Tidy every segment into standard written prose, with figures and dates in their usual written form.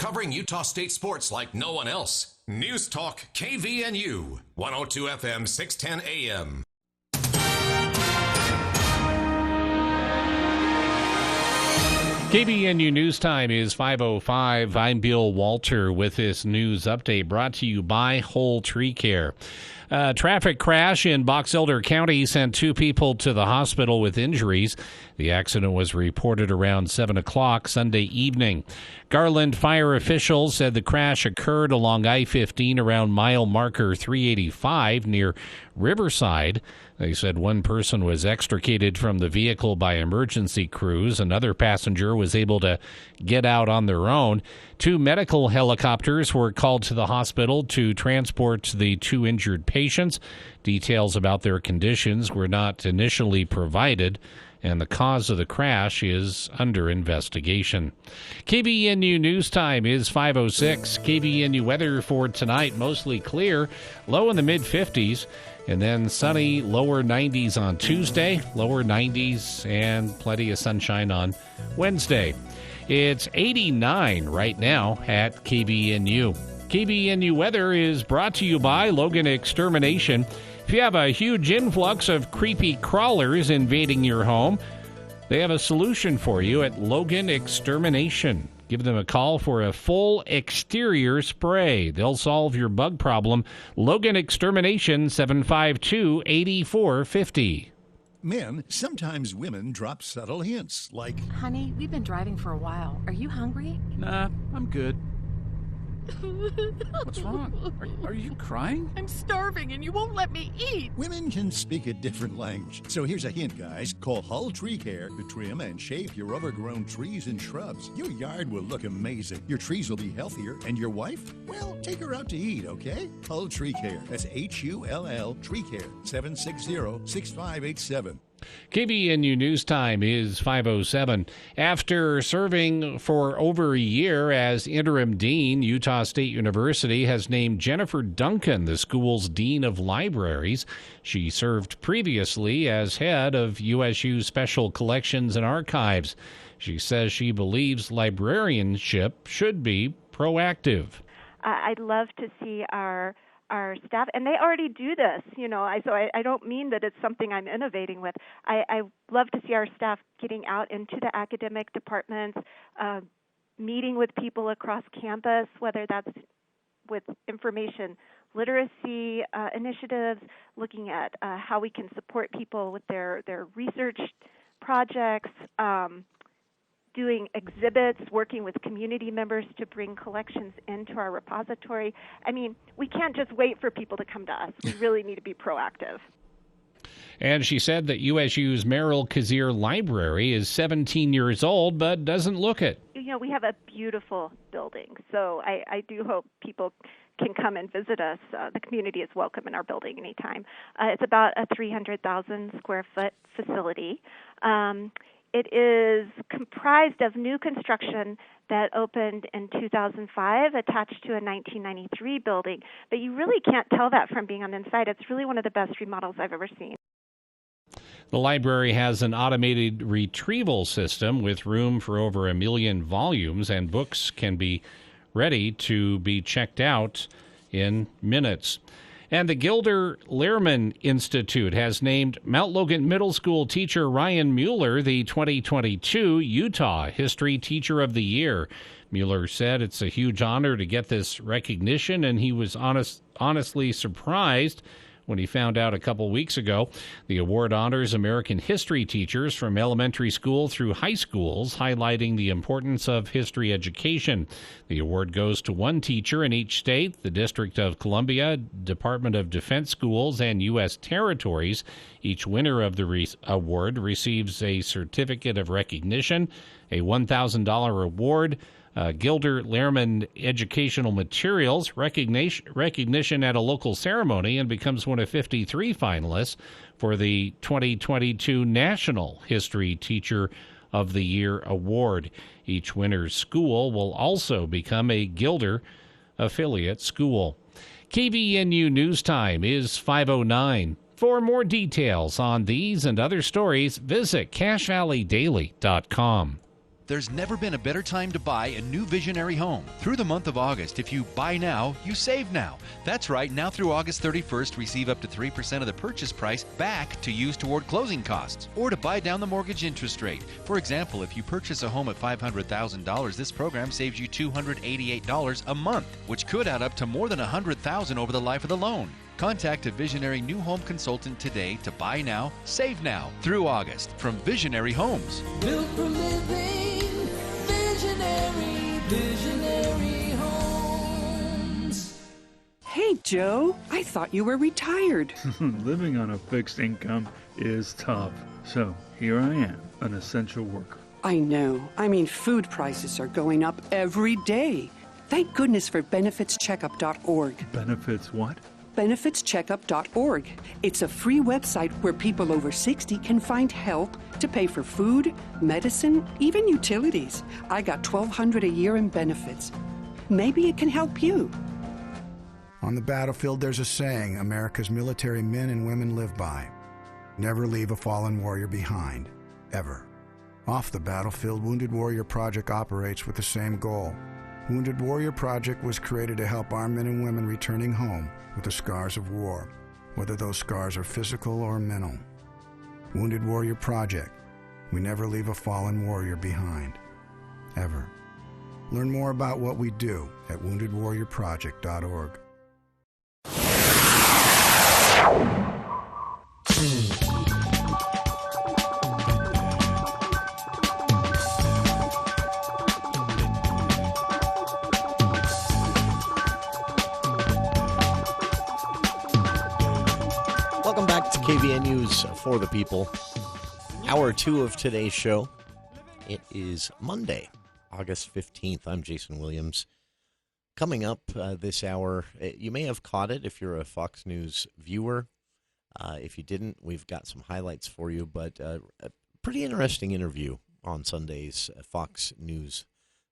covering Utah State sports like no one else. News Talk KVNU, 102 FM, 610 AM. KVNU News Time is 5:05. I'm Bill Walter with this news update brought to you by Whole Tree Care. A traffic crash in Box Elder County sent 2 people to the hospital with injuries. The accident was reported around 7 o'clock Sunday evening. Garland fire officials said the crash occurred along I-15 around mile marker 385 near Riverside. They said one person was extricated from the vehicle by emergency crews. Another passenger was able to get out on their own. 2 medical helicopters were called to the hospital to transport the 2 injured patients. Details about their conditions were not initially provided, and the cause of the crash is under investigation. KVNU News Time is 5:06. KVNU weather for tonight, mostly clear, low in the mid-50s. And then sunny, lower 90s on Tuesday, lower 90s, and plenty of sunshine on Wednesday. It's 89 right now at KVNU. KVNU weather is brought to you by Logan Extermination. If you have a huge influx of creepy crawlers invading your home, they have a solution for you at Logan Extermination. Give them a call for a full exterior spray. They'll solve your bug problem. Logan Extermination, 752-8450. Men, sometimes women drop subtle hints like, "Honey, we've been driving for a while. Are you hungry?" Nah, I'm good. What's wrong? Are you crying? I'm starving and you won't let me eat. Women can speak a different language. So here's a hint, guys. Call Hull Tree Care to trim and shape your overgrown trees and shrubs. Your yard will look amazing. Your trees will be healthier. And your wife? Well, take her out to eat, okay? Hull Tree Care. That's Hull Tree Care. 760-6587. KVNU News Time is 5:07. After serving for over a year as interim dean, Utah State University has named Jennifer Duncan the school's dean of libraries. She served previously as head of USU's Special Collections and Archives. She says she believes librarianship should be proactive. I'd love to see our staff, and they already do this, so I don't mean that it's something I'm innovating with. I love to see our staff getting out into the academic departments, meeting with people across campus, whether that's with information literacy initiatives, looking at how we can support people with their research projects, doing exhibits, working with community members to bring collections into our repository. I mean, we can't just wait for people to come to us. We really need to be proactive. And she said that USU's Merrill Kazir Library is 17 years old, but doesn't look it. We have a beautiful building, so I do hope people can come and visit us. The community is welcome in our building anytime. It's about a 300,000 square foot facility. It is comprised of new construction that opened in 2005, attached to a 1993 building. But you really can't tell that from being on the inside. It's really one of the best remodels I've ever seen. The library has an automated retrieval system with room for over 1 million volumes, and books can be ready to be checked out in minutes. And the Gilder Lehrman Institute has named Mount Logan Middle School teacher Ryan Mueller the 2022 Utah History Teacher of the Year. Mueller said it's a huge honor to get this recognition, and he was honestly surprised when he found out a couple weeks ago. The award honors American history teachers from elementary school through high schools, highlighting the importance of history education. The award goes to one teacher in each state, the District of Columbia, Department of Defense schools, and U.S. territories. Each winner of the award receives a certificate of recognition, a $1,000 award, Gilder Lehrman educational materials, recognition at a local ceremony, and becomes one of 53 finalists for the 2022 National History Teacher of the Year Award. Each winner's school will also become a Gilder affiliate school. KVNU News Time is 5:09. For more details on these and other stories, visit CashValleyDaily.com. There's never been a better time to buy a new visionary home. Through the month of August, if you buy now, you save now. That's right, now through August 31st, receive up to 3% of the purchase price back to use toward closing costs or to buy down the mortgage interest rate. For example, if you purchase a home at $500,000, this program saves you $288 a month, which could add up to more than $100,000 over the life of the loan. Contact a Visionary New Home Consultant today to buy now, save now through August from Visionary Homes. Built for living, visionary homes. Hey, Joe, I thought you were retired. Living on a fixed income is tough. So here I am, an essential worker. I know. I mean, food prices are going up every day. Thank goodness for benefitscheckup.org. Benefits what? benefitscheckup.org. It's a free website where people over 60 can find help to pay for food, medicine, even utilities. I got $1,200 a year in benefits. Maybe it can help you. On the battlefield, there's a saying America's military men and women live by. Never leave a fallen warrior behind, ever. Off the battlefield, Wounded Warrior Project operates with the same goal. Wounded Warrior Project was created to help our men and women returning home with the scars of war, whether those scars are physical or mental. Wounded Warrior Project. We never leave a fallen warrior behind, ever. Learn more about what we do at woundedwarriorproject.org. Welcome back to KVN News for the People. Hour 2 of today's show. It is Monday, August 15th. I'm Jason Williams. Coming up this hour, you may have caught it if you're a Fox News viewer. If you didn't, we've got some highlights for you, but a pretty interesting interview on Sunday's Fox News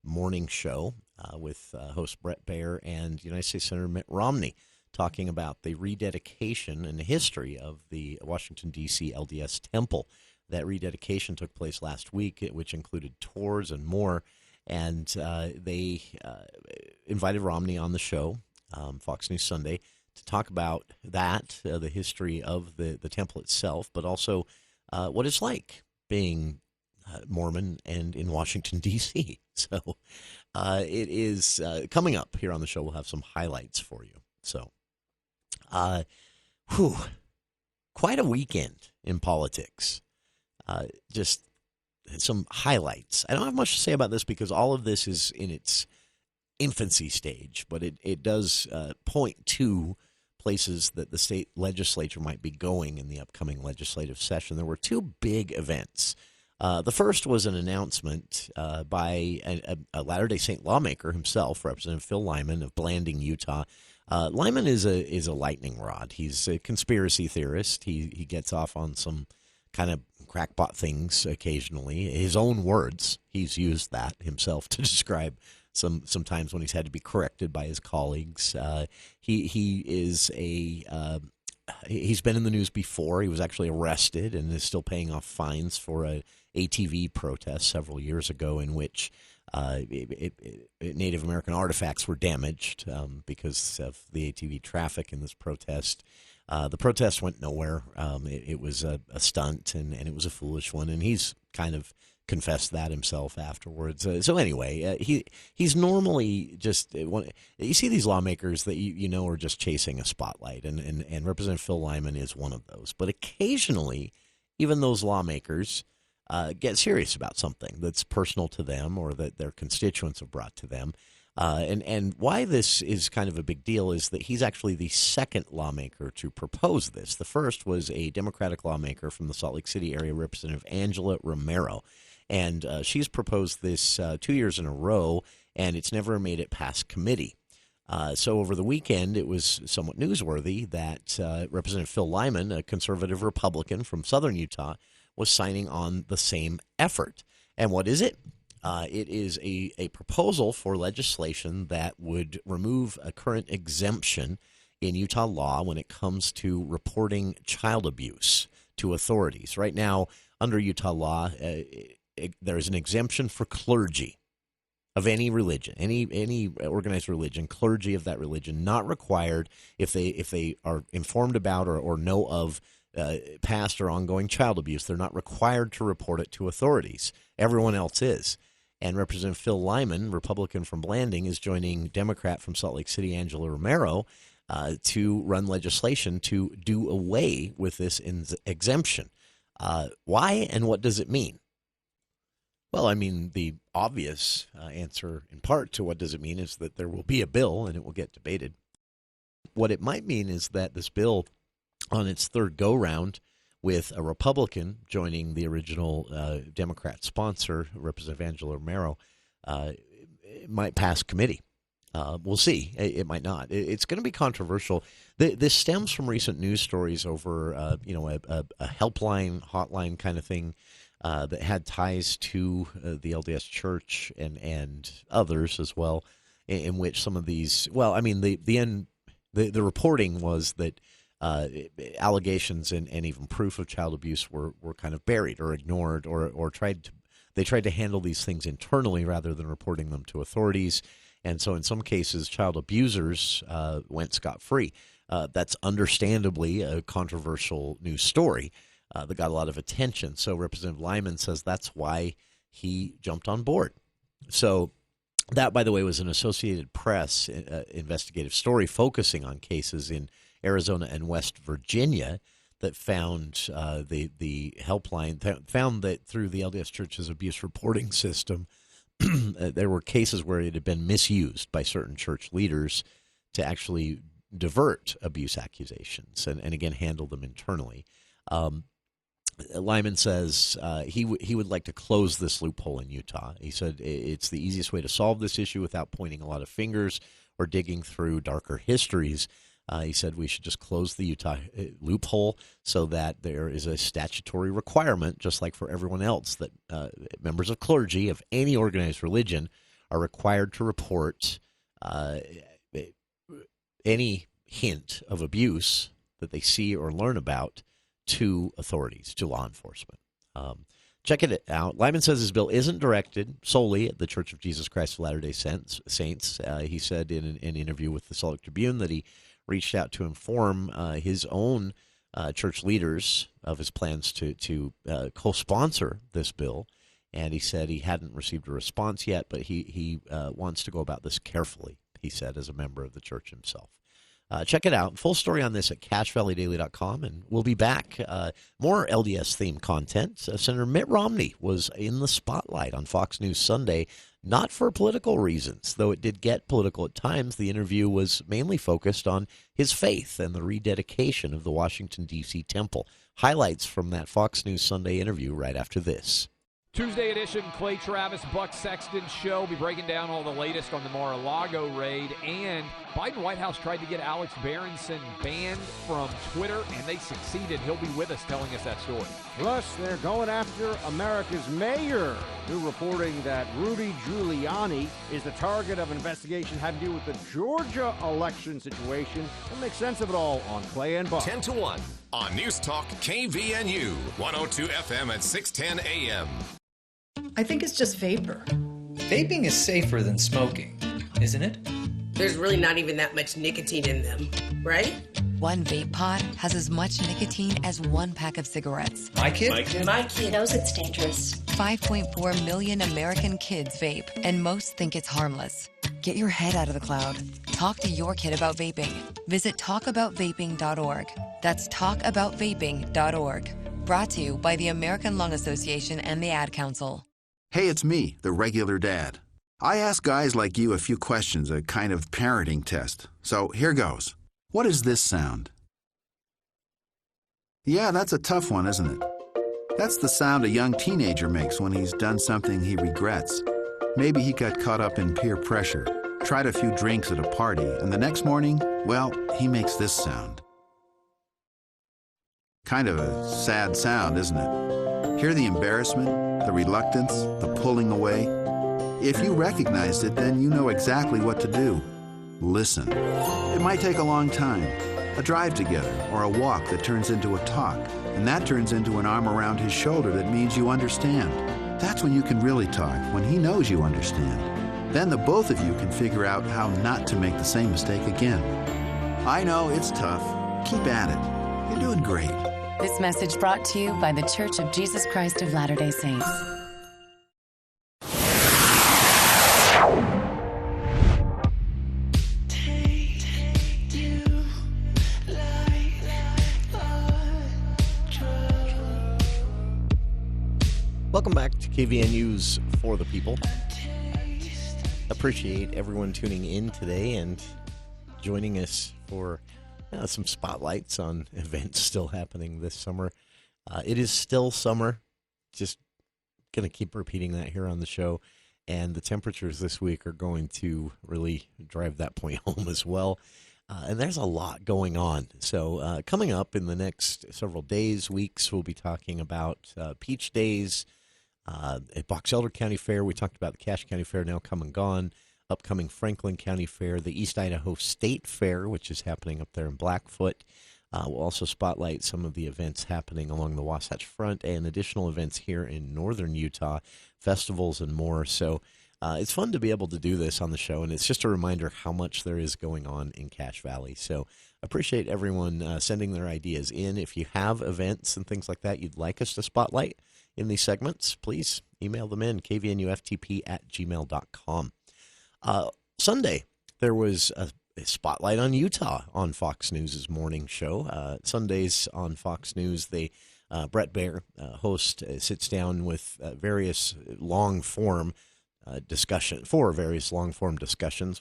morning show with host Brett Baer and United States Senator Mitt Romney, talking about the rededication and the history of the Washington, D.C. LDS Temple. That rededication took place last week, which included tours and more. And they invited Romney on the show, Fox News Sunday, to talk about that, the history of the temple itself, but also what it's like being Mormon and in Washington, D.C. So it is coming up here on the show. We'll have some highlights for you. So, quite a weekend in politics. Just some highlights. I don't have much to say about this because all of this is in its infancy stage, but it does point to places that the state legislature might be going in the upcoming legislative session. There were two big events. The first was an announcement by a Latter-day Saint lawmaker himself, Representative Phil Lyman of Blanding, Utah. Lyman is a lightning rod. He's a conspiracy theorist. He gets off on some kind of crackpot things occasionally. His own words, he's used that himself to describe some times when he's had to be corrected by his colleagues. He is he's been in the news before. He was actually arrested and is still paying off fines for a ATV protest several years ago in which Native American artifacts were damaged because of the ATV traffic in this protest. The protest went nowhere. It was a stunt, and it was a foolish one, and he's kind of confessed that himself afterwards. So anyway, he's normally just you see these lawmakers that you know are just chasing a spotlight, and Representative Phil Lyman is one of those. But occasionally, even those lawmakers get serious about something that's personal to them or that their constituents have brought to them. And why this is kind of a big deal is that he's actually the second lawmaker to propose this. The first was a Democratic lawmaker from the Salt Lake City area, Representative Angela Romero. And she's proposed this 2 years in a row, and it's never made it past committee. So over the weekend, it was somewhat newsworthy that Representative Phil Lyman, a conservative Republican from southern Utah, was signing on the same effort. And what is it? It is a proposal for legislation that would remove a current exemption in Utah law when it comes to reporting child abuse to authorities. Right now, under Utah law, there is an exemption for clergy of any religion, any organized religion, clergy of that religion, not required if they are informed about or know of past or ongoing child abuse. They're not required to report it to authorities. Everyone else is. And Representative Phil Lyman, Republican from Blanding, is joining Democrat from Salt Lake City, Angela Romero, to run legislation to do away with this exemption. Why and what does it mean? Well, I mean, the obvious answer in part to what does it mean is that there will be a bill and it will get debated. What it might mean is that this bill, on its third go-round, with a Republican joining the original Democrat sponsor, Representative Angela Romero, it might pass committee. We'll see. It might not. It's going to be controversial. This stems from recent news stories over, a helpline, hotline kind of thing that had ties to the LDS Church and others as well, in which some of these. Well, I mean, the reporting was that allegations and even proof of child abuse were kind of buried or ignored or tried to handle these things internally rather than reporting them to authorities. And so in some cases, child abusers went scot-free. That's understandably a controversial news story that got a lot of attention. So Representative Lyman says that's why he jumped on board. So that, by the way, was an Associated Press investigative story focusing on cases in Arizona and West Virginia that found the helpline, found that through the LDS Church's abuse reporting system, there were cases where it had been misused by certain church leaders to actually divert abuse accusations and again, handle them internally. Lyman says he would like to close this loophole in Utah. He said it's the easiest way to solve this issue without pointing a lot of fingers or digging through darker histories. He said we should just close the Utah loophole so that there is a statutory requirement, just like for everyone else, that members of clergy of any organized religion are required to report any hint of abuse that they see or learn about to authorities, to law enforcement. Check it out. Lyman says his bill isn't directed solely at the Church of Jesus Christ of Latter-day Saints. He said in an interview with the Salt Lake Tribune that he reached out to inform his own church leaders of his plans to co-sponsor this bill. And he said he hadn't received a response yet, but he wants to go about this carefully, he said, as a member of the church himself. Check it out. Full story on this at CacheValleyDaily.com, and we'll be back. More LDS-themed content. Senator Mitt Romney was in the spotlight on Fox News Sunday, not for political reasons, though it did get political at times. The interview was mainly focused on his faith and the rededication of the Washington, D.C. temple. Highlights from that Fox News Sunday interview right after this. Tuesday edition, Clay Travis, Buck Sexton show. We'll be breaking down all the latest on the Mar-a-Lago raid. And Biden White House tried to get Alex Berenson banned from Twitter, and they succeeded. He'll be with us telling us that story. Plus, they're going after America's mayor. New reporting that Rudy Giuliani is the target of an investigation having to do with the Georgia election situation. We'll make sense of it all on Clay and Buck. 10 to 1 on News Talk KVNU, 102 FM at 610 AM. I think it's just vapor. Vaping is safer than smoking, isn't it? There's really not even that much nicotine in them, right? One vape pod has as much nicotine as one pack of cigarettes. My kid knows it's dangerous. 5.4 million American kids vape, and most think it's harmless. Get your head out of the cloud. Talk to your kid about vaping. Visit talkaboutvaping.org. That's talkaboutvaping.org. Brought to you by the American Lung Association and the Ad Council. Hey, it's me, the regular dad. I ask guys like you a few questions, a kind of parenting test. So here goes. What is this sound? Yeah, that's a tough one, isn't it? That's the sound a young teenager makes when he's done something he regrets. Maybe he got caught up in peer pressure, tried a few drinks at a party, and the next morning, well, he makes this sound. Kind of a sad sound, isn't it? Hear the embarrassment, the reluctance, the pulling away? If you recognized it, then you know exactly what to do. Listen. It might take a long time, a drive together, or a walk that turns into a talk, and that turns into an arm around his shoulder that means you understand. That's when you can really talk, when he knows you understand. Then the both of you can figure out how not to make the same mistake again. I know it's tough. Keep at it. You're doing great. This message brought to you by The Church of Jesus Christ of Latter-day Saints. Welcome back to KVNU's For the People. Appreciate everyone tuning in today and joining us for some spotlights on events still happening this summer. It is still summer. Just going to keep repeating that here on the show. And the temperatures this week are going to really drive that point home as well. And there's a lot going on. So coming up in the next several days, weeks, we'll be talking about Peach Days at Box Elder County Fair. We talked about the Cache County Fair, now come and gone. Upcoming Franklin County Fair, the East Idaho State Fair, which is happening up there in Blackfoot. We'll also spotlight some of the events happening along the Wasatch Front and additional events here in northern Utah, festivals and more. So it's fun to be able to do this on the show, and it's just a reminder how much there is going on in Cache Valley. So appreciate everyone sending their ideas in. If you have events and things like that you'd like us to spotlight in these segments, please email them in, kvnuftp@gmail.com. Sunday, there was a spotlight on Utah on Fox News' morning show. Sundays on Fox News, Brett Baer, host, sits down with various long-form discussions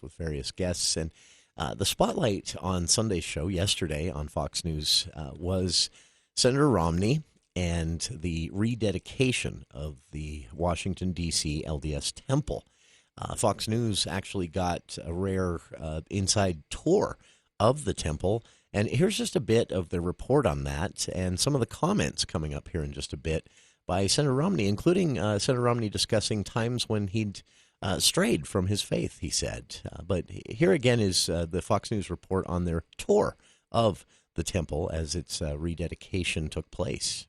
with various guests. And the spotlight on Sunday's show yesterday on Fox News was Senator Romney and the rededication of the Washington, D.C. LDS Temple. Fox News actually got a rare inside tour of the temple, and here's just a bit of the report on that and some of the comments coming up here in just a bit by Senator Romney, including Senator Romney discussing times when he'd strayed from his faith, he said. But here again is the Fox News report on their tour of the temple as its rededication took place.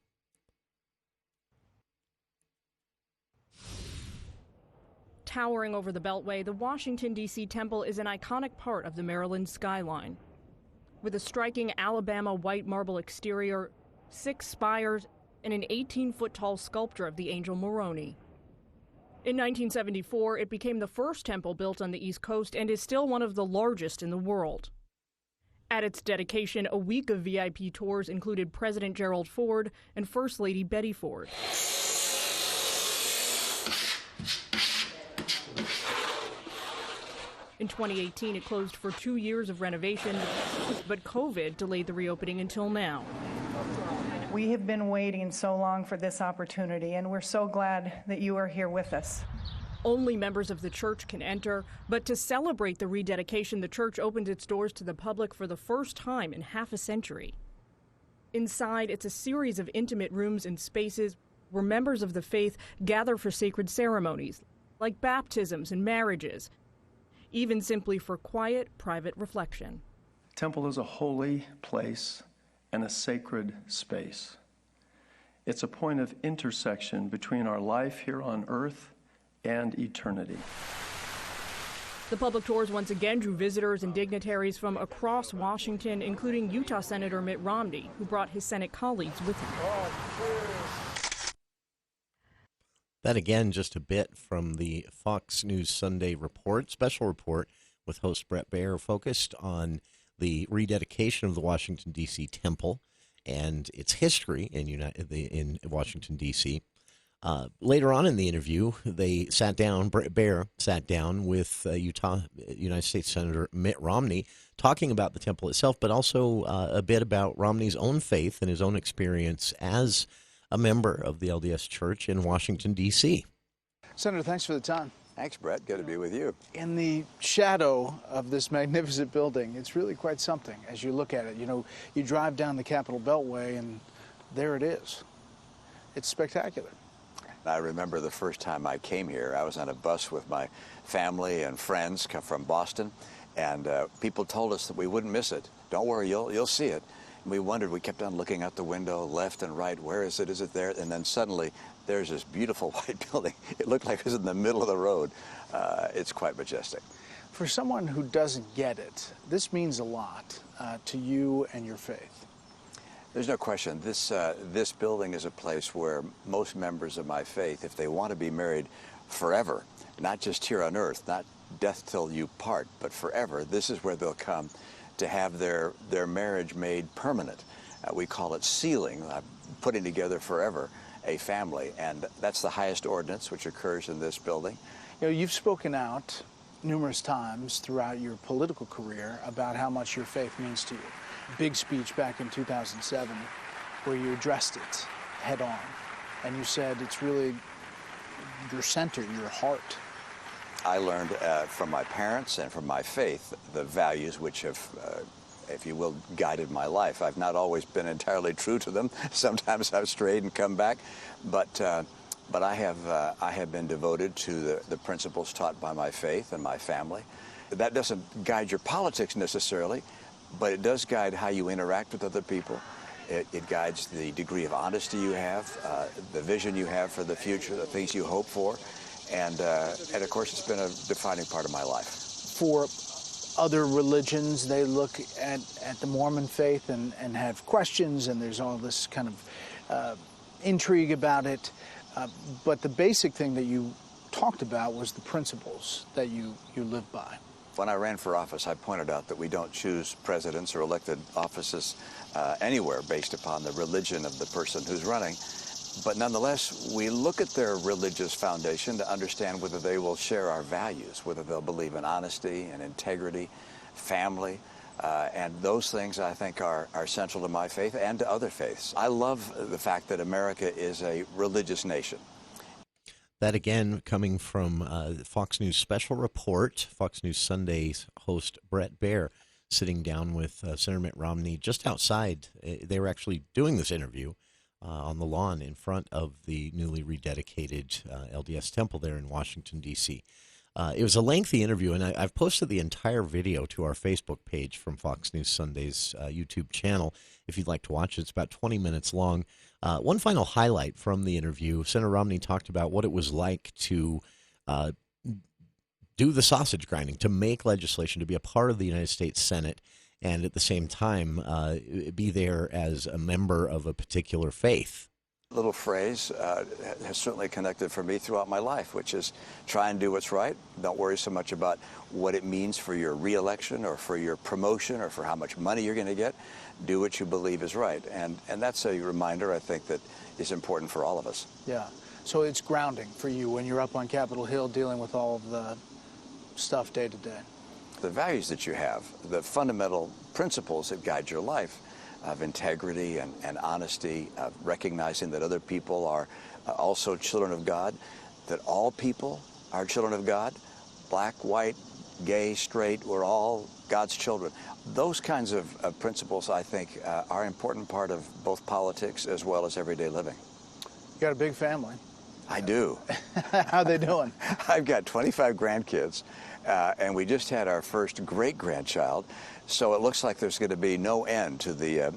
Towering over the Beltway, the Washington, D.C. Temple is an iconic part of the Maryland skyline. With a striking Alabama white marble exterior, 6 spires, and an 18-foot-tall sculpture of the angel Moroni. In 1974, it became the first temple built on the East Coast and is still one of the largest in the world. At its dedication, a week of VIP tours included President Gerald Ford and First Lady Betty Ford. In 2018, it closed for 2 years of renovation, but COVID delayed the reopening until now. We have been waiting so long for this opportunity, and we're so glad that you are here with us. Only members of the church can enter, but to celebrate the rededication, the church opened its doors to the public for the first time in half a century. Inside, it's a series of intimate rooms and spaces where members of the faith gather for sacred ceremonies, like baptisms and marriages, even simply for quiet, private reflection. Temple is a holy place and a sacred space. It's a point of intersection between our life here on earth and eternity. The public tours once again drew visitors and dignitaries from across Washington, including Utah Senator Mitt Romney, who brought his Senate colleagues with him. That again, just a bit from the Fox News Sunday report, special report with host Brett Baer, focused on the rededication of the Washington, D.C. Temple and its history in Washington, D.C. Later on in the interview, Brett Baer sat down with United States Senator Mitt Romney, talking about the temple itself, but also a bit about Romney's own faith and his own experience as a member of the LDS Church in Washington, D.C. Senator, thanks for the time. Thanks, Brett. Good to be with you. In the shadow of this magnificent building, it's really quite something as you look at it. You know, you drive down the Capitol Beltway, and there it is. It's spectacular. I remember the first time I came here, I was on a bus with my family and friends from Boston, and people told us that we wouldn't miss it. Don't worry, you'll see it. We wondered, we kept on looking out the window, left and right, where is it there? And then suddenly there's this beautiful white building. It looked like it was in the middle of the road. It's quite majestic. For someone who doesn't get it, this means a lot to you and your faith. There's no question. This building is a place where most members of my faith, if they want to be married forever, not just here on earth, not death till you part, but forever, this is where they'll come to have their marriage made permanent. We call it sealing, putting together forever a family, and that's the highest ordinance which occurs in this building. You know, you've spoken out numerous times throughout your political career about how much your faith means to you. Big speech back in 2007 where you addressed it head on, and you said it's really your center, your heart. I learned from my parents and from my faith the values which have, if you will, guided my life. I've not always been entirely true to them. Sometimes I've strayed and come back, but I have been devoted to the principles taught by my faith and my family. That doesn't guide your politics necessarily, but it does guide how you interact with other people. It guides the degree of honesty you have, the vision you have for the future, the things you hope for, and of course it's been a defining part of my life. For other religions, they look at the Mormon faith and have questions, and there's all this kind of intrigue about it. But the basic thing that you talked about was the principles that you live by. When I ran for office, I pointed out that we don't choose presidents or elected offices anywhere based upon the religion of the person who's running. But nonetheless, we look at their religious foundation to understand whether they will share our values, whether they'll believe in honesty and integrity, family, and those things I think are central to my faith and to other faiths. I love the fact that America is a religious nation. That again coming from Fox News Special Report, Fox News Sunday's host Brett Baer sitting down with Senator Mitt Romney just outside. They were actually doing this interview on the lawn in front of the newly rededicated LDS temple there in Washington, D.C. It was a lengthy interview, and I've posted the entire video to our Facebook page from Fox News Sunday's YouTube channel if you'd like to watch it. It's about 20 minutes long. One final highlight from the interview, Senator Romney talked about what it was like to do the sausage grinding, to make legislation, to be a part of the United States Senate, and at the same time be there as a member of a particular faith. Little phrase has certainly connected for me throughout my life, which is try and do what's right. Don't worry so much about what it means for your reelection or for your promotion or for how much money you're going to get. Do what you believe is right. And that's a reminder, I think, that is important for all of us. Yeah. So it's grounding for you when you're up on Capitol Hill dealing with all of the stuff day to day. The values that you have, the fundamental principles that guide your life, of integrity and honesty, of recognizing that other people are also children of God, that all people are children of God, black, white, gay, straight, we're all God's children. Those kinds of principles, I think, are an important part of both politics as well as everyday living. You got a big family. I do. How are they doing? I've got 25 grandkids, and we just had our first great-grandchild, so it looks like there's going to be no end to the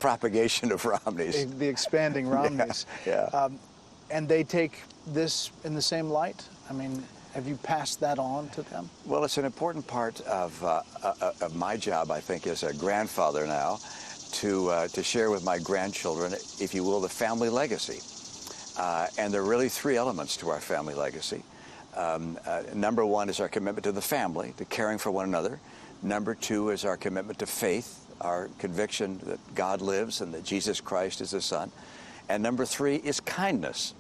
propagation of Romneys. The expanding Romneys. Yeah. And they take this in the same light? I mean, have you passed that on to them? Well, it's an important part of my job, I think, as a grandfather now, to share with my grandchildren, if you will, the family legacy. And there are really three elements to our family legacy. Number one is our commitment to the family, to caring for one another. Number two is our commitment to faith, our conviction that God lives and that Jesus Christ is His Son. And number three is kindness.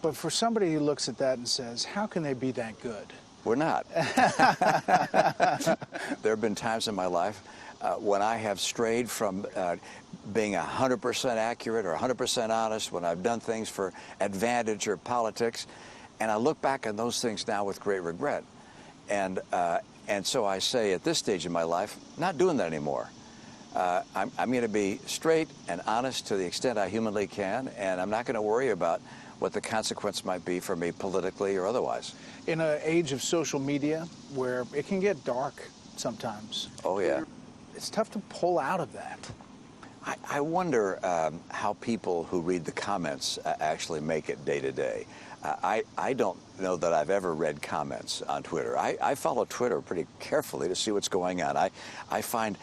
But for somebody who looks at that and says, how can they be that good? We're not. There have been times in my life when I have strayed from being 100% accurate or 100% honest, when I've done things for advantage or politics, and I look back on those things now with great regret. And so I say at this stage in my life, not doing that anymore. I'm going to be straight and honest to the extent I humanly can, and I'm not going to worry about what the consequence might be for me politically or otherwise. In an age of social media where it can get dark sometimes. Oh, yeah. It's tough to pull out of that. I wonder how people who read the comments actually make it day to day. I don't know that I've ever read comments on Twitter. I follow Twitter pretty carefully to see what's going on. I find,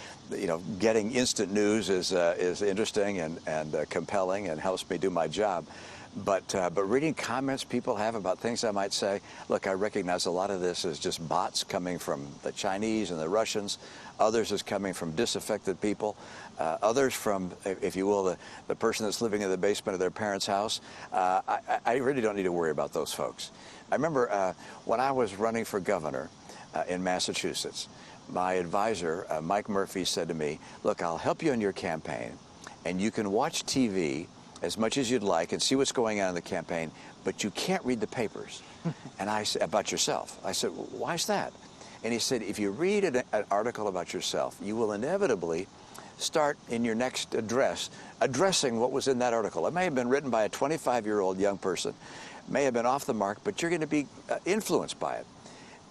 getting instant news is interesting and compelling and helps me do my job. But reading comments people have about things I might say, look, I recognize a lot of this is just bots coming from the Chinese and the Russians. Others is coming from disaffected people. Others from, if you will, the person that's living in the basement of their parents' house. I really don't need to worry about those folks. I remember when I was running for governor in Massachusetts, my advisor, Mike Murphy, said to me, look, I'll help you in your campaign, and you can watch TV as much as you'd like and see what's going on in the campaign, but you can't read the papers. And I said, about yourself. I said, why is that? And he said, if you read an article about yourself, you will inevitably start in your next address addressing what was in that article. It may have been written by a 25-year-old young person, may have been off the mark, but you're going to be influenced by it.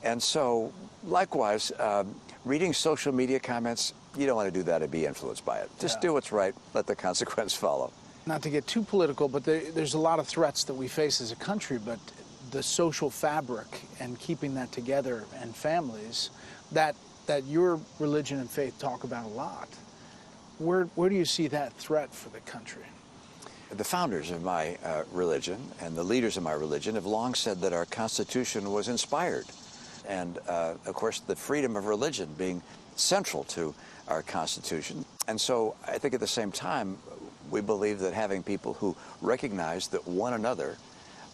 And so, likewise, reading social media comments, you don't want to do that and be influenced by it. Just do what's right, let the consequence follow. Not to get too political, but there's a lot of threats that we face as a country, but the social fabric and keeping that together and families that your religion and faith talk about a lot. Where do you see that threat for the country? The founders of my religion and the leaders of my religion have long said that our Constitution was inspired. And, of course, the freedom of religion being central to our Constitution. And so I think at the same time, we believe that having people who recognize that one another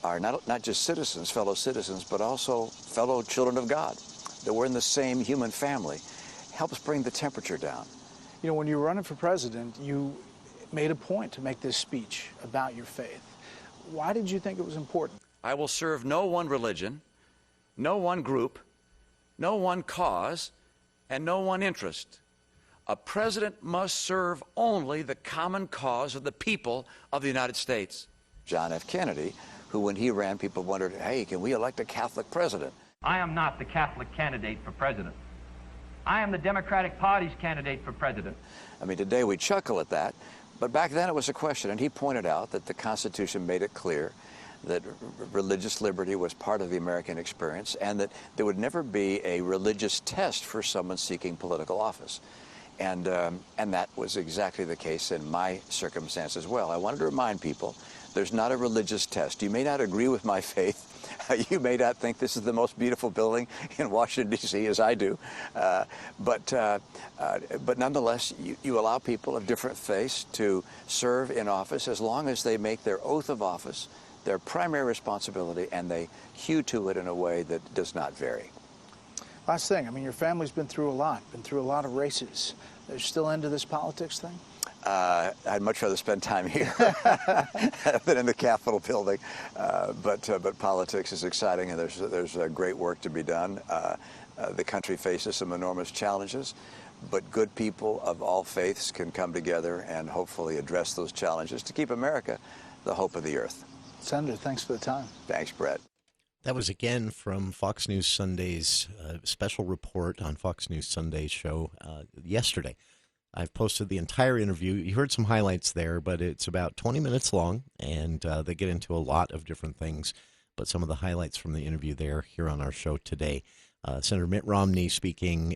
are not just citizens, fellow citizens, but also fellow children of God, that we're in the same human family, helps bring the temperature down. You know, when you were running for president, you made a point to make this speech about your faith. Why did you think it was important? I will serve no one religion, no one group, no one cause, and no one interest. A president must serve only the common cause of the people of the United States. John F. Kennedy, who when he ran, people wondered, hey, can we elect a Catholic president? I am not the Catholic candidate for president. I am the Democratic Party's candidate for president. I mean, today we chuckle at that, but back then it was a question, and he pointed out that the Constitution made it clear that religious liberty was part of the American experience and that there would never be a religious test for someone seeking political office. And that was exactly the case in my circumstance as well. I wanted to remind people there's not a religious test. You may not agree with my faith. You may not think this is the most beautiful building in Washington, D.C., as I do. But nonetheless, you allow people of different faiths to serve in office as long as they make their oath of office their primary responsibility and they hew to it in a way that does not vary. Last thing, I mean, your family's been through a lot of races. They're still into this politics thing? I'd much rather spend time here than in the Capitol building. But politics is exciting, and there's great work to be done. The country faces some enormous challenges, but good people of all faiths can come together and hopefully address those challenges to keep America the hope of the earth. Senator, thanks for the time. Thanks, Brett. That was again from Fox News Sunday's special report on Fox News Sunday's show yesterday. I've posted the entire interview. You heard some highlights there, but it's about 20 minutes long, and they get into a lot of different things. But some of the highlights from the interview there here on our show today. Senator Mitt Romney speaking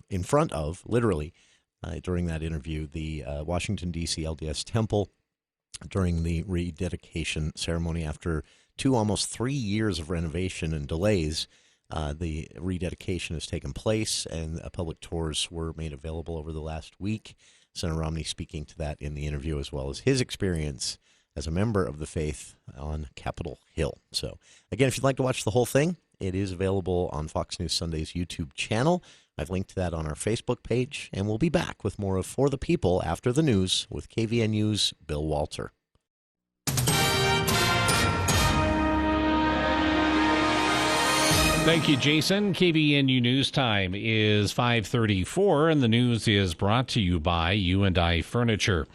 in front of, literally, during that interview, the Washington, D.C. LDS Temple during the rededication ceremony after almost 3 years of renovation and delays. The rededication has taken place, and public tours were made available over the last week. Senator Romney speaking to that in the interview, as well as his experience as a member of the faith on Capitol Hill. So, again, if you'd like to watch the whole thing, it is available on Fox News Sunday's YouTube channel. I've linked to that on our Facebook page, and we'll be back with more of For the People after the news with KVNU's Bill Walter. Thank you, Jason. KVNU News Time is 5:34, and the news is brought to you by U&I Furniture.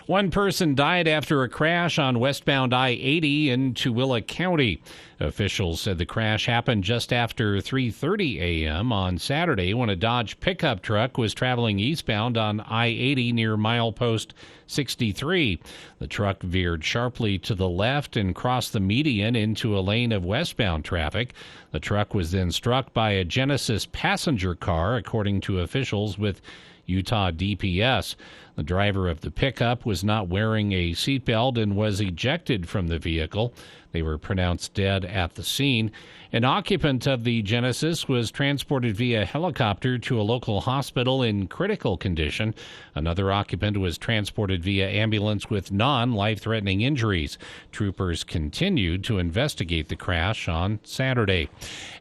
One person died after a crash on westbound I-80 in Tooele County. Officials said the crash happened just after 3:30 a.m. on Saturday when a Dodge pickup truck was traveling eastbound on I-80 near milepost 63. The truck veered sharply to the left and crossed the median into a lane of westbound traffic. The truck was then struck by a Genesis passenger car, according to officials with Utah DPS. The driver of the pickup was not wearing a seatbelt and was ejected from the vehicle. They were pronounced dead at the scene. An occupant of the Genesis was transported via helicopter to a local hospital in critical condition. Another occupant was transported via ambulance with non-life-threatening injuries. Troopers continued to investigate the crash on Saturday.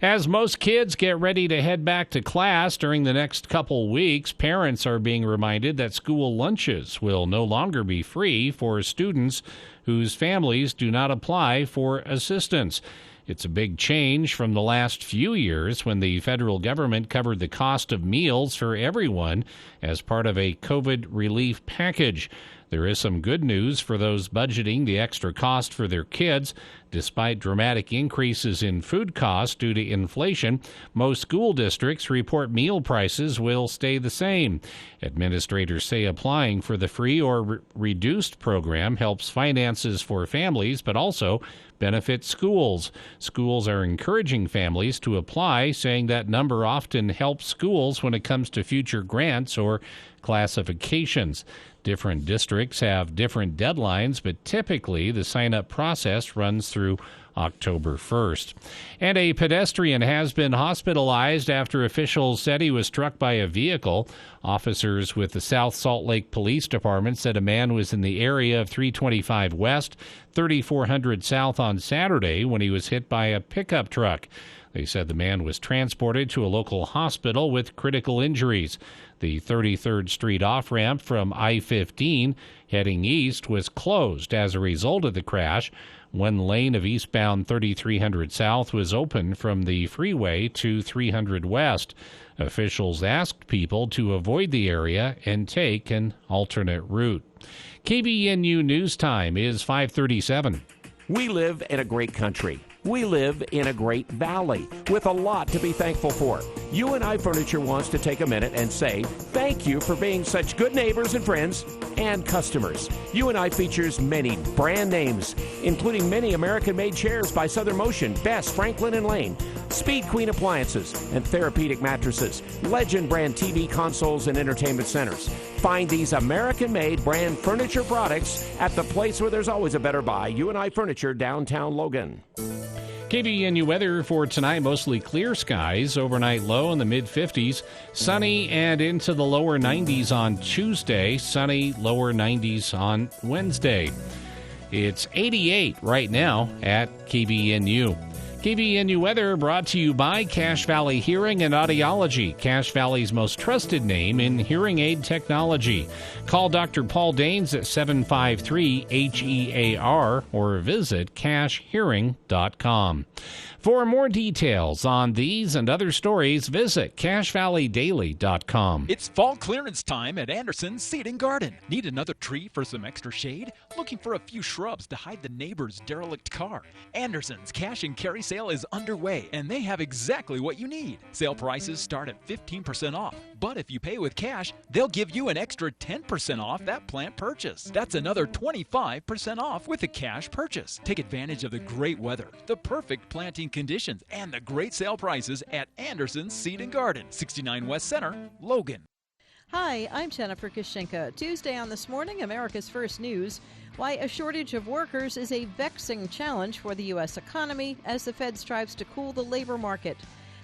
As most kids get ready to head back to class during the next couple weeks, parents are being reminded that school lunches will no longer be free for students whose families do not apply for assistance. It's a big change from the last few years when the federal government covered the cost of meals for everyone as part of a COVID relief package. There is some good news for those budgeting the extra cost for their kids. Despite dramatic increases in food costs due to inflation, most school districts report meal prices will stay the same. Administrators say applying for the free or reduced program helps finances for families, but also benefits schools. Schools are encouraging families to apply, saying that number often helps schools when it comes to future grants or classifications. Different districts have different deadlines, but typically the sign-up process runs through October 1st. And a pedestrian has been hospitalized after officials said he was struck by a vehicle. Officers with the South Salt Lake Police Department said a man was in the area of 325 West, 3400 South on Saturday when he was hit by a pickup truck. They said the man was transported to a local hospital with critical injuries. The 33rd Street off-ramp from I-15 heading east was closed as a result of the crash. One lane of eastbound 3300 South was open from the freeway to 300 West. Officials asked people to avoid the area and take an alternate route. KVNU News Time is 5:37. We live in a great country. We live in a great valley with a lot to be thankful for. UNI Furniture wants to take a minute and say thank you for being such good neighbors and friends and customers. UNI features many brand names, including many American-made chairs by Southern Motion, Best, Franklin, and Lane, Speed Queen appliances, and therapeutic mattresses, Legend brand TV consoles and entertainment centers. Find these American-made brand furniture products at the place where there's always a better buy, UNI Furniture, downtown Logan. KVNU weather for tonight, mostly clear skies, overnight low in the mid-50s, sunny and into the lower 90s on Tuesday, sunny, lower 90s on Wednesday. It's 88 right now at KVNU. KVNU weather brought to you by Cache Valley Hearing and Audiology, Cache Valley's most trusted name in hearing aid technology. Call Dr. Paul Danes at 753-HEAR or visit cachehearing.com. For more details on these and other stories, visit CacheValleyDaily.com. It's fall clearance time at Anderson's Seed & Garden. Need another tree for some extra shade? Looking for a few shrubs to hide the neighbor's derelict car? Anderson's Cash and Carry sale is underway, and they have exactly what you need. Sale prices start at 15% off, but if you pay with cash, they'll give you an extra 10% off that plant purchase. That's another 25% off with a cash purchase. Take advantage of the great weather, the perfect planting conditions, and the great sale prices at Anderson's Seed & Garden, 69 West Center, Logan. Hi, I'm Jennifer Kashinka. Tuesday on This Morning, America's First News. Why a shortage of workers is a vexing challenge for the U.S. economy as the Fed strives to cool the labor market.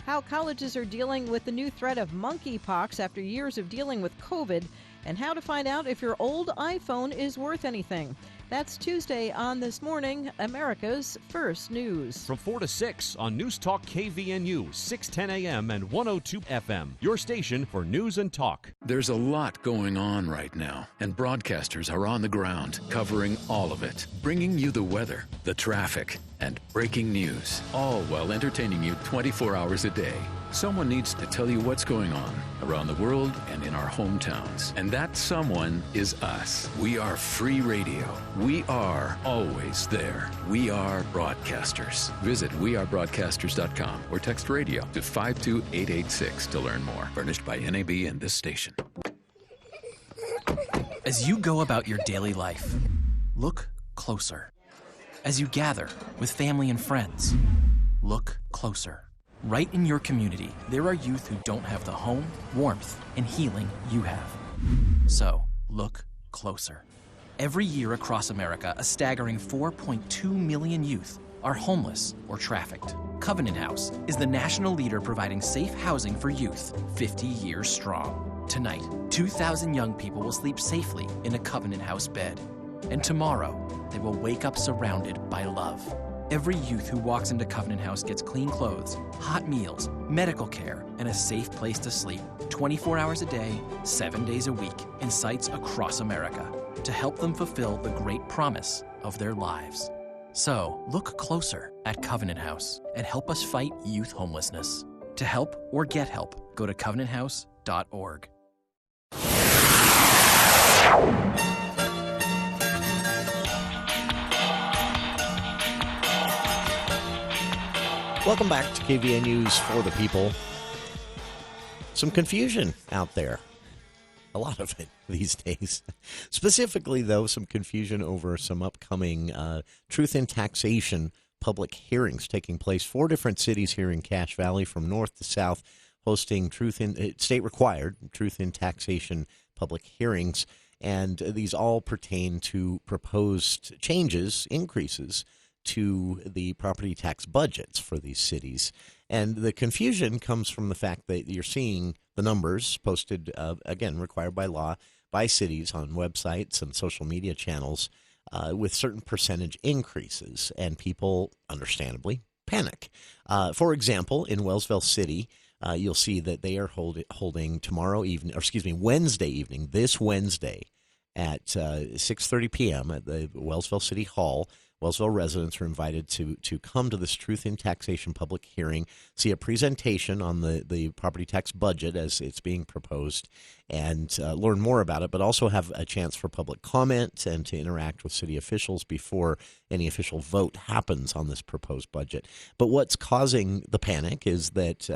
How colleges are dealing with the new threat of monkeypox after years of dealing with COVID. And how to find out if your old iPhone is worth anything. That's Tuesday on This Morning, America's First News. From 4 to 6 on News Talk KVNU, 610 AM and 102 FM. Your station for news and talk. There's a lot going on right now, and broadcasters are on the ground covering all of it, bringing you the weather, the traffic, and breaking news, all while entertaining you 24 hours a day. Someone needs to tell you what's going on around the world and in our hometowns. And that someone is us. We are free radio. We are always there. We are broadcasters. Visit wearebroadcasters.com or text radio to 52886 to learn more. Furnished by NAB and this station. As you go about your daily life, look closer. As you gather with family and friends, look closer. Right in your community, there are youth who don't have the home, warmth, and healing you have. So, look closer. Every year across America, a staggering 4.2 million youth are homeless or trafficked. Covenant House is the national leader providing safe housing for youth, 50 years strong. Tonight, 2,000 young people will sleep safely in a Covenant House bed. And tomorrow, they will wake up surrounded by love. Every youth who walks into Covenant House gets clean clothes, hot meals, medical care, and a safe place to sleep 24 hours a day, 7 days a week, in sites across America to help them fulfill the great promise of their lives. So, look closer at Covenant House and help us fight youth homelessness. To help or get help, go to covenanthouse.org. Welcome back to KVN News for the People. Some confusion out there. A lot of it these days. Specifically, though, some confusion over some upcoming Truth in Taxation public hearings taking place. 4 different cities here in Cache Valley from north to south hosting state-required Truth in Taxation public hearings. And these all pertain to proposed changes, increases, to the property tax budgets for these cities. And the confusion comes from the fact that you're seeing the numbers posted, again, required by law, by cities on websites and social media channels with certain percentage increases. And people, understandably, panic. For example, in Wellsville City, you'll see that they are holding Wednesday evening, this Wednesday at 6:30 p.m. at the Wellsville City Hall. Wellsville residents are invited to come to this Truth in Taxation public hearing, see a presentation on the property tax budget as it's being proposed, and learn more about it, but also have a chance for public comment and to interact with city officials before any official vote happens on this proposed budget. But what's causing the panic is that,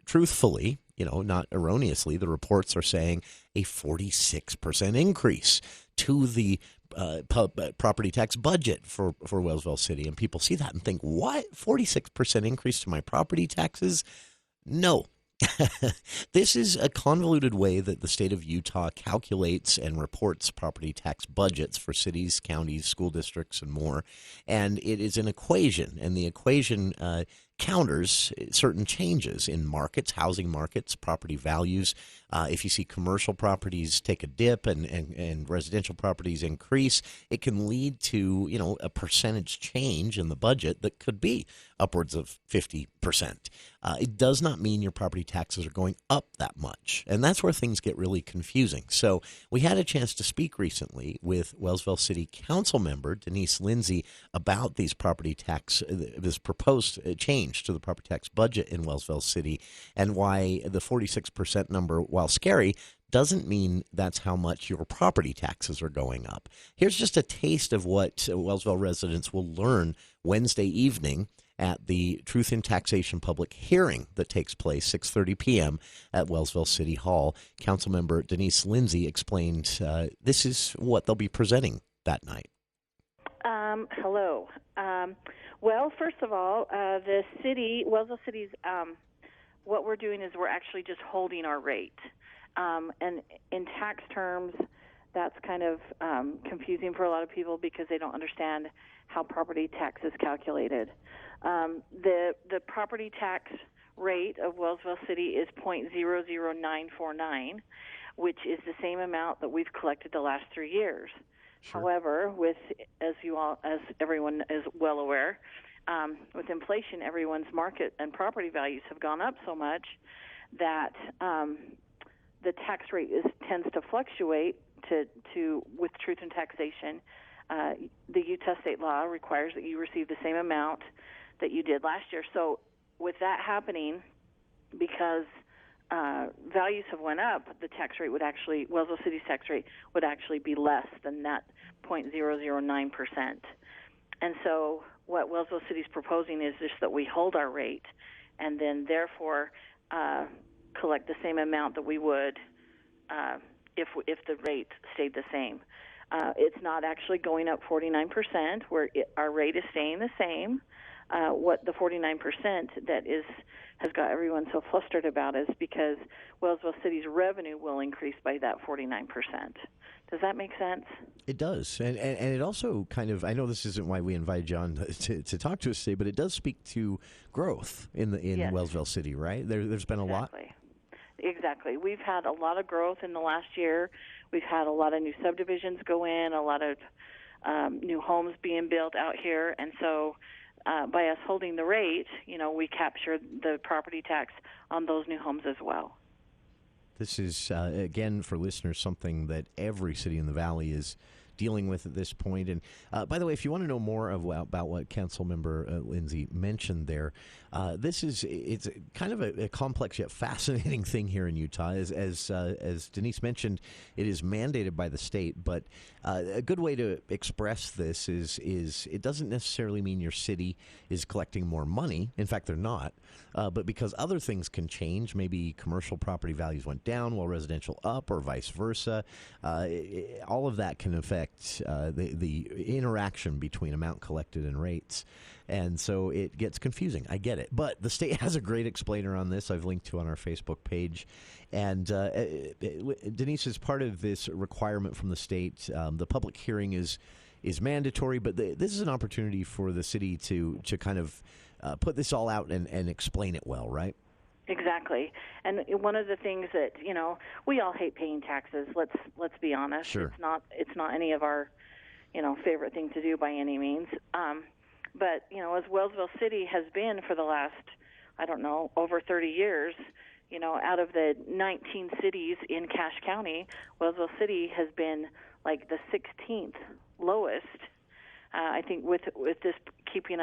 truthfully, not erroneously, the reports are saying a 46% increase to the property tax budget for Wellsville City. And people see that and think, what? 46% increase to my property taxes? No. This is a convoluted way that the state of Utah calculates and reports property tax budgets for cities, counties, school districts, and more. And it is an equation, and the equation counters certain changes in markets, housing markets, property values. If you see commercial properties take a dip and residential properties increase, it can lead to, a percentage change in the budget that could be upwards of 50%. It does not mean your property taxes are going up that much. And that's where things get really confusing. So we had a chance to speak recently with Wellsville City Council member Denise Lindsay about these property tax, this proposed change to the property tax budget in Wellsville City, and why the 46% number, while scary, doesn't mean that's how much your property taxes are going up. Here's just a taste of what Wellsville residents will learn Wednesday evening at the Truth in Taxation public hearing that takes place 6:30 p.m. at Wellsville City Hall. Councilmember Denise Lindsay explained this is what they'll be presenting that night. Hello. Well, first of all, the city, Wellsville City's, what we're doing is we're actually just holding our rate. And in tax terms, that's kind of confusing for a lot of people because they don't understand how property tax is calculated. The property tax rate of Wellsville City is .00949, which is the same amount that we've collected the last 3 years. Sure. However, as everyone is well aware, with inflation, everyone's market and property values have gone up so much that the tax rate tends to fluctuate with Truth in Taxation. The Utah state law requires that you receive the same amount that you did last year. So with that happening, because values have went up, the tax rate would actually, Wellsville City's tax rate would actually be less than that 0.009%. And so what Wellsville City's proposing is just that we hold our rate and then therefore collect the same amount that we would if the rate stayed the same. It's not actually going up 49%, where our rate is staying the same. What the 49% that has got everyone so flustered about is because Wellsville City's revenue will increase by that 49%. Does that make sense? It does. And it also kind of, I know this isn't why we invited John to talk to us today, but it does speak to growth in yes. Wellsville City, right? There's been a lot. Exactly. We've had a lot of growth in the last year. We've had a lot of new subdivisions go in, a lot of new homes being built out here. And so by us holding the rate, we capture the property tax on those new homes as well. This is, again, for listeners, something that every city in the Valley is dealing with at this point. And by the way, if you want to know more about what Councilmember Lindsay mentioned there, it's kind of a complex yet fascinating thing here in Utah. As Denise mentioned, it is mandated by the state, but a good way to express this is it doesn't necessarily mean your city is collecting more money. In fact, they're not. But because other things can change, maybe commercial property values went down while residential up, or vice versa. All of that can affect the interaction between amount collected and rates. And so it gets confusing. I get it. But the state has a great explainer on this. I've linked to on our Facebook page. And Denise, is part of this requirement from the state. The public hearing is mandatory, but this is an opportunity for the city to kind of put this all out and explain it well, right? Exactly. And one of the things that, we all hate paying taxes. Let's be honest. Sure. It's not any of our, favorite thing to do by any means. But, as Wellsville City has been for the last, over 30 years, out of the 19 cities in Cache County, Wellsville City has been like the 16th lowest. I think with us keeping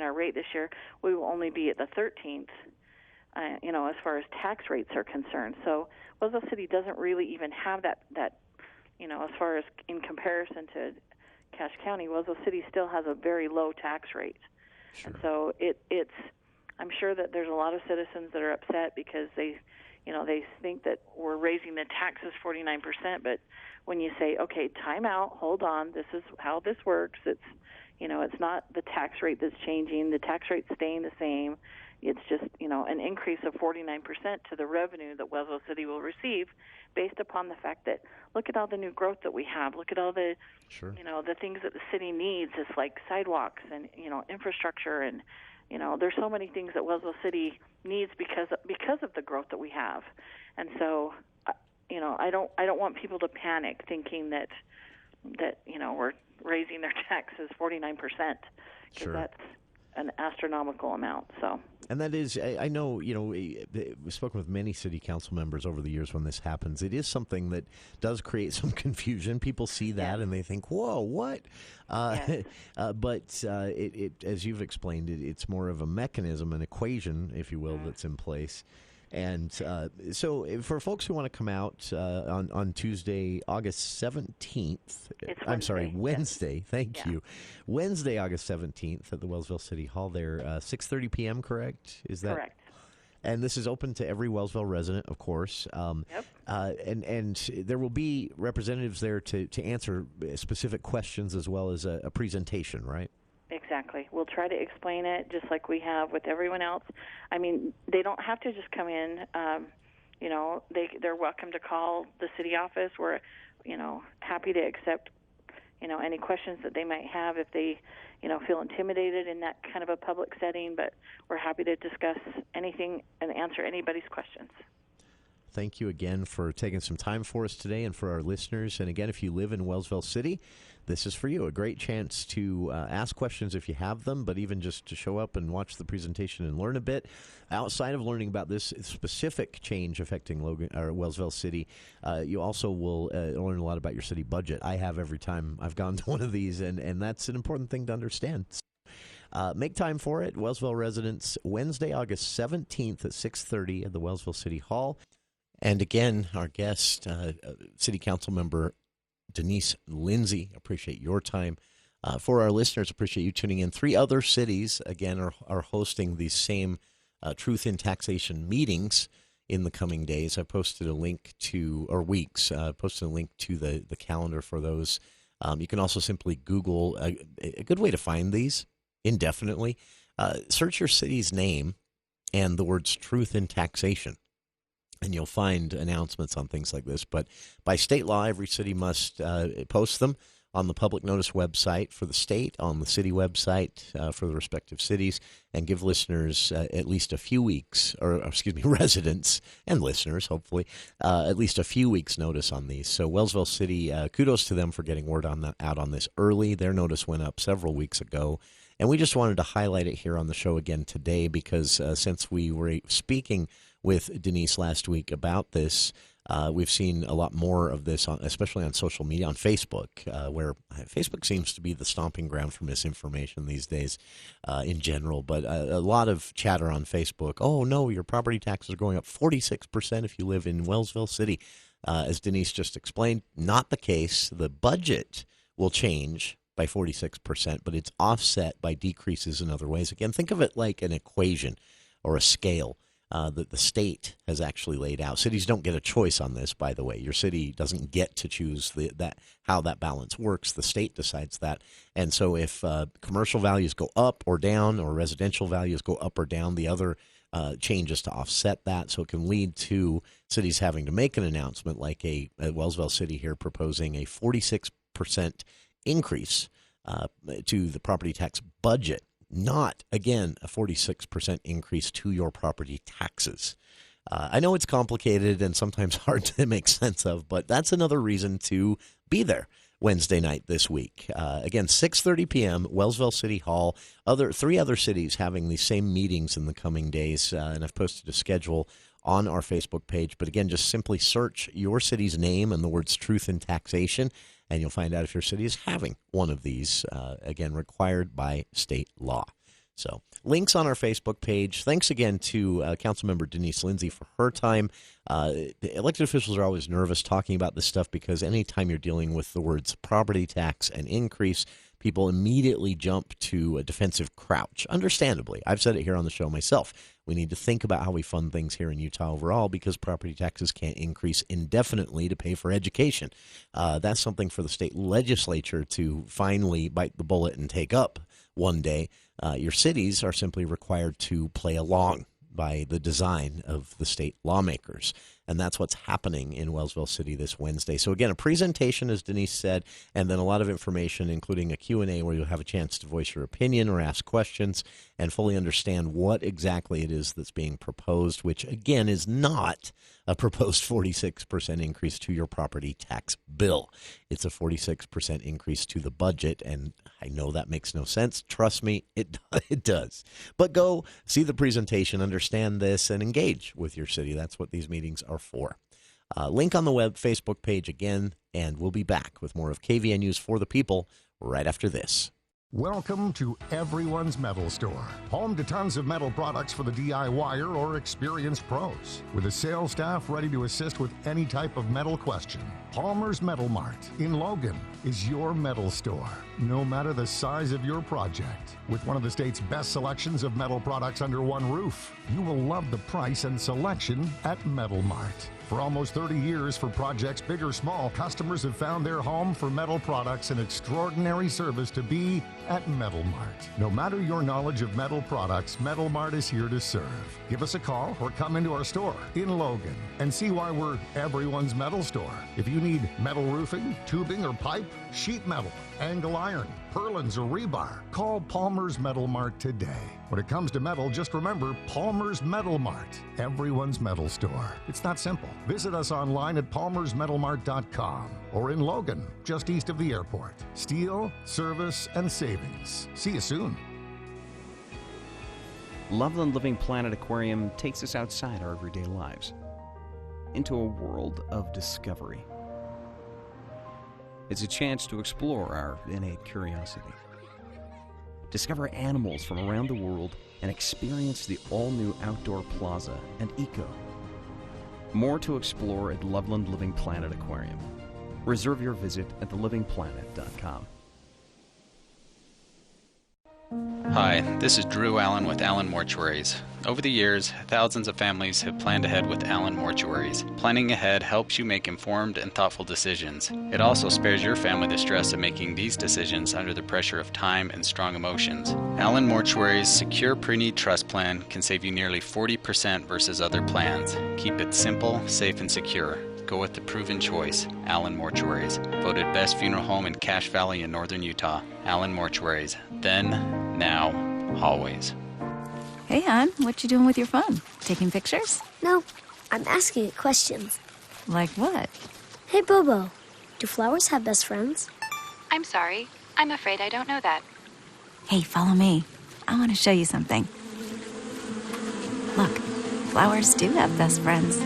our rate this year, we will only be at the 13th. As far as tax rates are concerned. So Wellsville City doesn't really even have that as far as in comparison to Cache County, Wellsville City still has a very low tax rate. Sure. And so it's I'm sure that there's a lot of citizens that are upset because they think that we're raising the taxes 49%, but when you say, okay, time out, hold on, this is how this works, it's not the tax rate that's changing, the tax rate's staying the same. It's just, an increase of 49% to the revenue that Wellsville City will receive based upon the fact that look at all the new growth that we have. Look at all the, sure. The things that the city needs. It's like sidewalks and, infrastructure and, there's so many things that Wellsville City needs because of the growth that we have. And so, I don't want people to panic thinking that we're raising their taxes 49%, because sure. that's an astronomical amount. So. And that is, I know, we've spoken with many city council members over the years when this happens. It is something that does create some confusion. People see that and they think, whoa, what? But as you've explained, it's more of a mechanism, an equation, if you will, that's in place. And so for folks who want to come out on Tuesday, August 17th, Wednesday, thank you. Wednesday, August 17th at the Wellsville City Hall there, 6:30 p.m., correct? Is that correct? And this is open to every Wellsville resident, of course. Yep. And there will be representatives there to answer specific questions as well as a presentation, right? Exactly. We'll try to explain it just like we have with everyone else. I mean, they don't have to just come in. They're welcome to call the city office. We're, happy to accept, any questions that they might have if they, feel intimidated in that kind of a public setting. But we're happy to discuss anything and answer anybody's questions. Thank you again for taking some time for us today and for our listeners. And again, if you live in Wellsville City, this is for you. A great chance to ask questions if you have them, but even just to show up and watch the presentation and learn a bit. Outside of learning about this specific change affecting Wellsville City, you also will learn a lot about your city budget. I have every time I've gone to one of these, and that's an important thing to understand. Make time for it. Wellsville residents, Wednesday, August 17th at 6:30 at the Wellsville City Hall. And again, our guest, City Council member Denise Lindsay, appreciate your time. For our listeners, appreciate you tuning in. 3 other cities, again, are hosting these same Truth in Taxation meetings in the coming days. I posted a link to, or weeks, posted a link to the calendar for those. You can also simply Google, a good way to find these indefinitely. Search your city's name and the words Truth in Taxation, and you'll find announcements on things like this. But by state law, every city must post them on the public notice website for the state, on the city website for the respective cities, and give listeners at least a few weeks, residents and listeners, hopefully, at least a few weeks' notice on these. So Wellsville City, kudos to them for getting word out on this early. Their notice went up several weeks ago, and we just wanted to highlight it here on the show again today because since we were speaking with Denise last week about this, we've seen a lot more of this, especially on social media, on Facebook, where Facebook seems to be the stomping ground for misinformation these days in general. But a lot of chatter on Facebook. Oh, no, your property taxes are going up 46% if you live in Wellsville City. As Denise just explained, not the case. The budget will change by 46%, but it's offset by decreases in other ways. Again, think of it like an equation or a scale that the state has actually laid out. Cities don't get a choice on this, by the way. Your city doesn't get to choose how that balance works. The state decides that. And so if commercial values go up or down, or residential values go up or down, the other changes to offset that. So it can lead to cities having to make an announcement, like a Wellsville City here proposing a 46% increase to the property tax budget. Not, again, a 46% increase to your property taxes. I know it's complicated and sometimes hard to make sense of, but that's another reason to be there Wednesday night this week. Again, 6:30 p.m., Wellsville City Hall. 3 other cities having these same meetings in the coming days, and I've posted a schedule on our Facebook page. But again, just simply search your city's name and the words Truth in Taxation, and you'll find out if your city is having one of these, again, required by state law. So links on our Facebook page. Thanks again to Councilmember Denise Lindsay for her time. Elected officials are always nervous talking about this stuff because anytime you're dealing with the words property tax and increase, people immediately jump to a defensive crouch. Understandably, I've said it here on the show myself. We need to think about how we fund things here in Utah overall because property taxes can't increase indefinitely to pay for education. That's something for the state legislature to finally bite the bullet and take up one day. Your cities are simply required to play along by the design of the state lawmakers. And that's what's happening in Wellsville City this Wednesday. So again, a presentation, as Denise said, and then a lot of information, including a Q&A where you'll have a chance to voice your opinion or ask questions and fully understand what exactly it is that's being proposed, which again is not a proposed 46% increase to your property tax bill. It's a 46% increase to the budget, and I know that makes no sense. Trust me, it does. But go see the presentation, understand this, and engage with your city. That's what these meetings are for. Link on the Facebook page again, and we'll be back with more of KVN News for the People right after this. Welcome to Everyone's Metal Store, home to tons of metal products for the DIYer or experienced pros. With a sales staff ready to assist with any type of metal question, Palmer's Metal Mart in Logan is your metal store, no matter the size of your project. With one of the state's best selections of metal products under one roof, you will love the price and selection at Metal Mart. For almost 30 years, for projects big or small, customers have found their home for metal products and extraordinary service to be at Metal Mart. No matter your knowledge of metal products, Metal Mart is here to serve. Give us a call or come into our store in Logan and see why we're everyone's metal store. If you need metal roofing, tubing or pipe, sheet metal, angle iron, purlins or rebar, call Palmer's Metal Mart today. When it comes to metal, just remember Palmer's Metal Mart, everyone's metal store. It's that simple. Visit us online at palmersmetalmart.com or in Logan, just east of the airport. Steel, service, and savings. See you soon. Loveland Living Planet Aquarium takes us outside our everyday lives into a world of discovery. It's a chance to explore our innate curiosity, discover animals from around the world, and experience the all-new outdoor plaza and eco. More to explore at Loveland Living Planet Aquarium. Reserve your visit at thelivingplanet.com. Hi, this is Drew Allen with Allen Mortuaries. Over the years, thousands of families have planned ahead with Allen Mortuaries. Planning ahead helps you make informed and thoughtful decisions. It also spares your family the stress of making these decisions under the pressure of time and strong emotions. Allen Mortuaries' secure pre-need trust plan can save you nearly 40% versus other plans. Keep it simple, safe, and secure. Go with the proven choice, Allen Mortuaries. Voted best funeral home in Cache Valley in northern Utah. Allen Mortuaries. Then, now, always. Hey, hon, what you doing with your phone? Taking pictures? No, I'm asking it questions. Like what? Hey, Bobo, do flowers have best friends? I'm sorry. I'm afraid I don't know that. Hey, follow me. I want to show you something. Look, flowers do have best friends.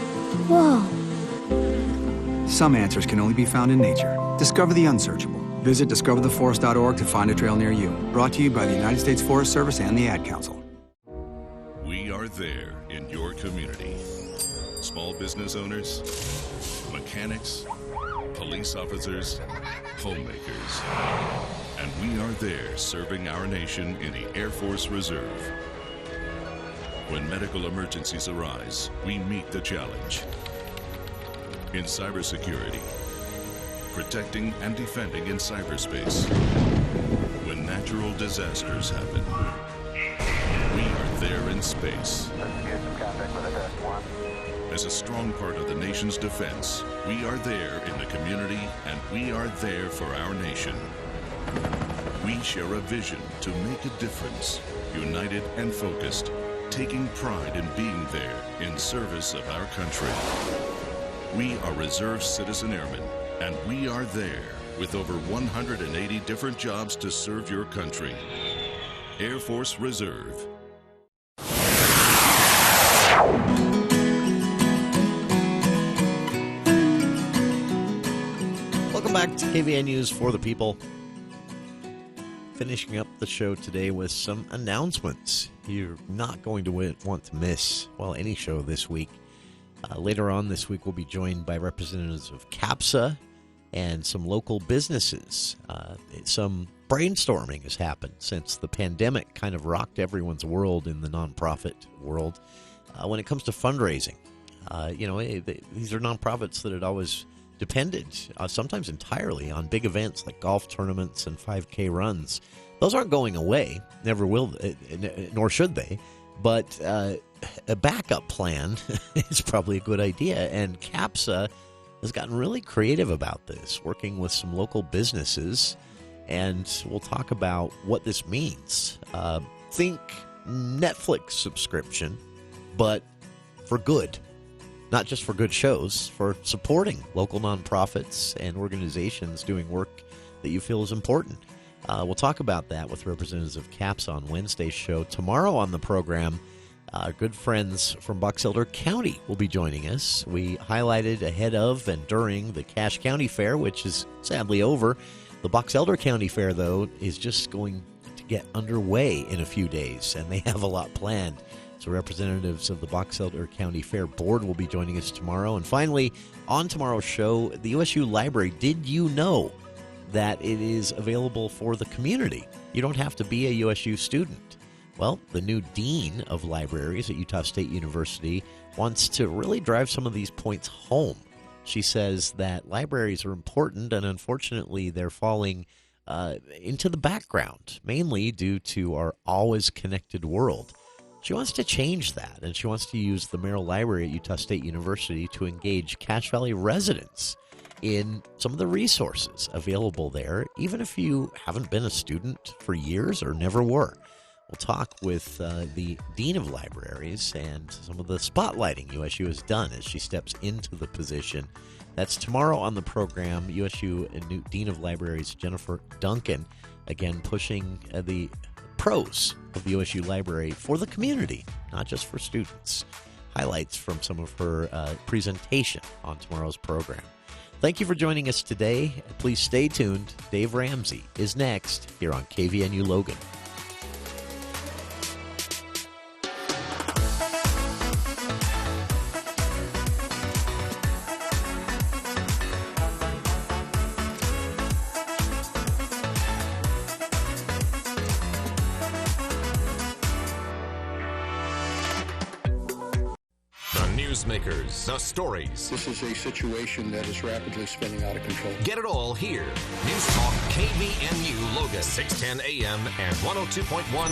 Whoa. Some answers can only be found in nature. Discover the unsearchable. Visit discovertheforest.org to find a trail near you. Brought to you by the United States Forest Service and the Ad Council. We are there in your community. Small business owners, mechanics, police officers, homemakers. And we are there serving our nation in the Air Force Reserve. When medical emergencies arise, we meet the challenge. In cybersecurity, protecting and defending in cyberspace. When natural disasters happen, we are there in space. As a strong part of the nation's defense, we are there in the community and we are there for our nation. We share a vision to make a difference, united and focused, taking pride in being there in service of our country. We are Reserve Citizen Airmen, and we are there with over 180 different jobs to serve your country. Air Force Reserve. Welcome back to KVN News for the People. Finishing up the show today with some announcements you're not going to want to miss, well, any show this week. Later on this week, we'll be joined by representatives of CAPSA and some local businesses. Some brainstorming has happened since the pandemic kind of rocked everyone's world in the nonprofit world when it comes to fundraising. These are nonprofits that had always depended, sometimes entirely, on big events like golf tournaments and 5K runs. Those aren't going away, never will, nor should they. But a backup plan is probably a good idea. And CAPSA has gotten really creative about this, working with some local businesses. And we'll talk about what this means. Think Netflix subscription, but for good. Not just for good shows, for supporting local nonprofits and organizations doing work that you feel is important. We'll talk about that with representatives of CAPS on Wednesday's show. Tomorrow on the program, our good friends from Box Elder County will be joining us. We highlighted ahead of and during the Cache County Fair, which is sadly over. The Box Elder County Fair, though, is just going to get underway in a few days, and they have a lot planned. So representatives of the Box Elder County Fair Board will be joining us tomorrow. And finally, on tomorrow's show, the USU Library. Did you know that it is available for the community? You don't have to be a USU student. Well, the new dean of libraries at Utah State University wants to really drive some of these points home. She says that libraries are important, and unfortunately they're falling into the background, mainly due to our always connected world. She wants to change that, and she wants to use the Merrill Library at Utah State University to engage Cache Valley residents in some of the resources available there, even if you haven't been a student for years or never were. We'll talk with the Dean of Libraries and some of the spotlighting USU has done as she steps into the position. That's tomorrow on the program. USU new Dean of Libraries Jennifer Duncan, again pushing the pros of the USU Library for the community, not just for students. Highlights from some of her presentation on tomorrow's program. Thank you for joining us today. Please stay tuned. Dave Ramsey is next here on KVNU Logan. newsmakers, the stories. This is a situation that is rapidly spinning out of control. Get it all here. News Talk KVNU Logan, 610 AM and 102.1